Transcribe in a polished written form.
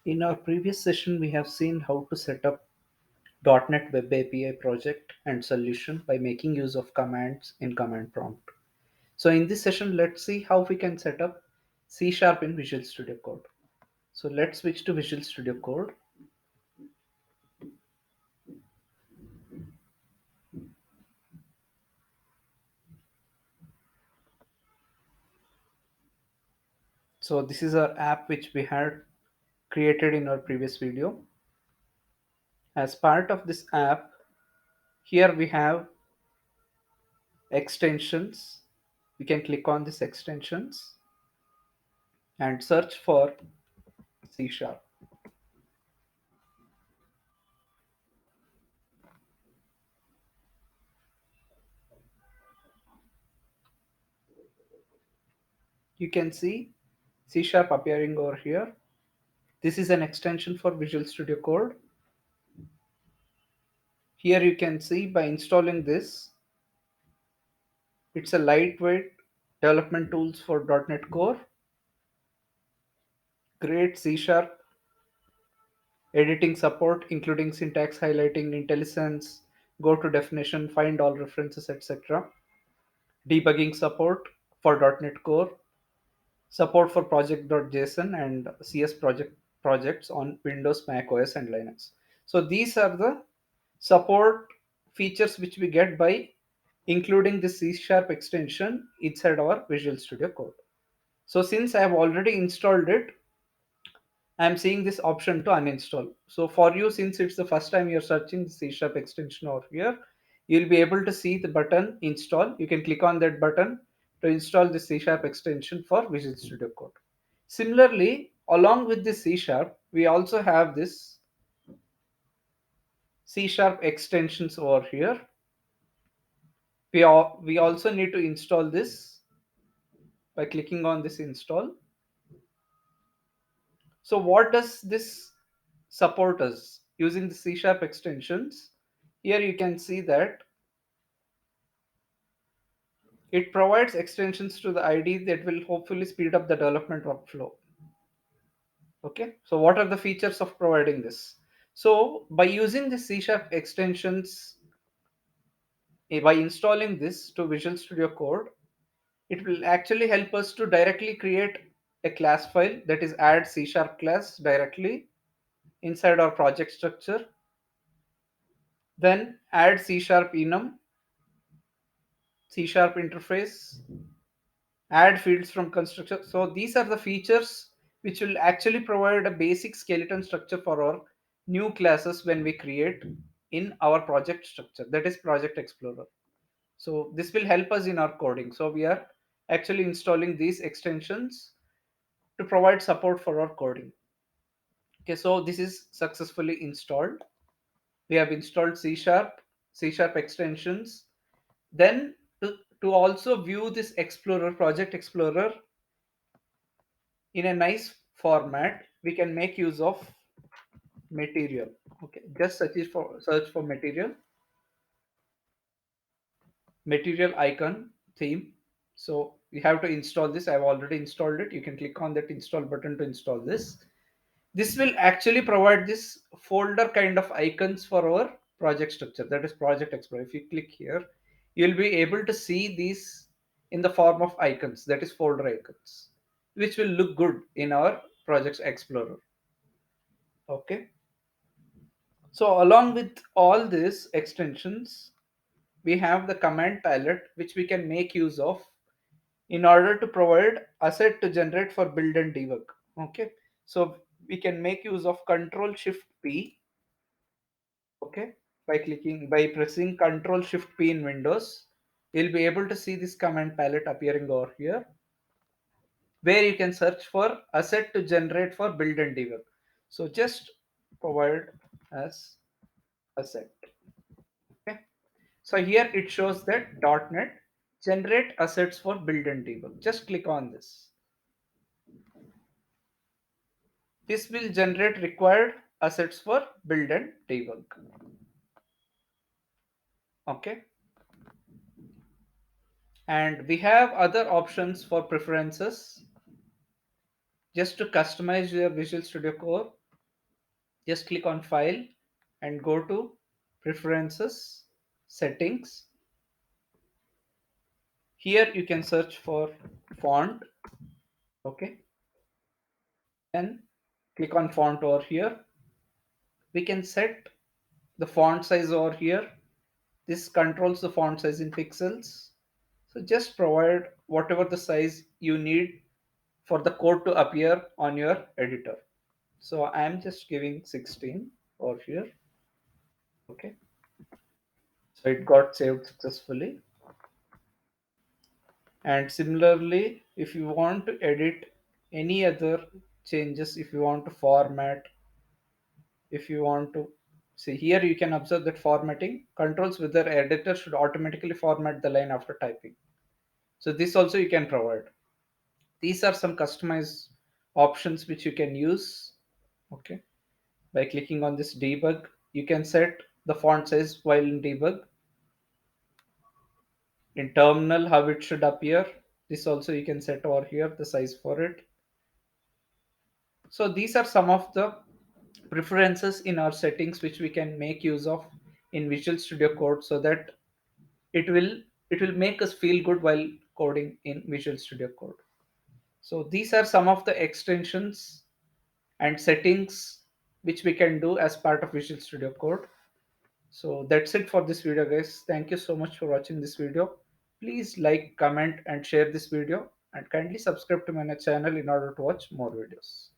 In our previous session, we have seen how to set up .NET Web API project and solution by making use of commands in command prompt. So in this session, let's see how we can set up C Sharp in Visual Studio Code. So let's switch to Visual Studio Code. So this is our app which we had created in our previous video. As part of this app, here we have extensions. We can click on this extensions and search for C Sharp. You can see C Sharp appearing over here. This is an extension for Visual Studio Code. Here you can see by installing this, it's a lightweight development tools for .NET Core, great C Sharp editing support, including syntax highlighting, IntelliSense, go to definition, find all references, etc. Debugging support for .NET Core, support for project.json and CS projects on Windows, Mac OS, and Linux. So these are the support features which we get by including the C Sharp extension inside our Visual Studio Code. So since I have already installed it, I am seeing this option to uninstall. So for you, since it's the first time you're searching the C Sharp extension over here, you'll be able to see the button install. You can click on that button to install the C Sharp extension for Visual Studio Code. Similarly, along with the C Sharp, we also have this C Sharp extensions over here. We also need to install this by clicking on this install. So what does this support us using the C Sharp extensions? Here you can see that it provides extensions to the IDE that will hopefully speed up the development workflow. Okay, so what are the features of providing this? So by using the C Sharp extensions, by installing this to Visual Studio Code, it will actually help us to directly create a class file, that is add C Sharp class directly inside our project structure, then add C Sharp enum, C Sharp interface, add fields from constructor. So these are the features which will actually provide a basic skeleton structure for our new classes when we create in our project structure, that is Project Explorer. So this will help us in our coding. So we are actually installing these extensions to provide support for our coding. Okay, so this is successfully installed. We have installed C Sharp, C Sharp extensions. Then to also view this Explorer, Project Explorer in a nice format, we can make use of material. Okay, just search for material icon theme. So we have to install this. I've already installed it. You can click on that install button to install this. This will actually provide this folder kind of icons for our project structure, that is Project Explorer. If you click here, you'll be able to see these in the form of icons, that is folder icons, which will look good in our Project Explorer. Okay, so along with all these extensions, we have the command palette which we can make use of in order to provide asset to generate for build and debug. Okay, so we can make use of Control Shift P. Okay, by pressing Control Shift P in Windows, you'll be able to see this command palette appearing over here, where you can search for asset to generate for build and debug. So just provide as asset. Okay, so here it shows that .NET generate assets for build and debug. Just click on this. This will generate required assets for build and debug. Okay, and we have other options for preferences just to customize your Visual Studio Code. Just click on File and go to Preferences, Settings. Here you can search for font. Okay, then click on font over here. We can set the font size over here. This controls the font size in pixels. So just provide whatever the size you need for the code to appear on your editor. So I am just giving 16 over here. Okay, so it got saved successfully. And similarly, if you want to edit any other changes, if you want to format, if you want to see here, you can observe that formatting controls whether editor should automatically format the line after typing. So this also you can provide. These are some customized options which you can use. Okay, by clicking on this debug, you can set the font size while in debug. In terminal, how it should appear, this also you can set over here the size for it. So these are some of the preferences in our settings which we can make use of in Visual Studio Code, so that it will it will make us feel good while coding in Visual Studio Code. So these are some of the extensions and settings which we can do as part of Visual Studio Code. So that's it for this video, guys. Thank you so much for watching this video. Please like, comment and share this video, and kindly subscribe to my channel in order to watch more videos.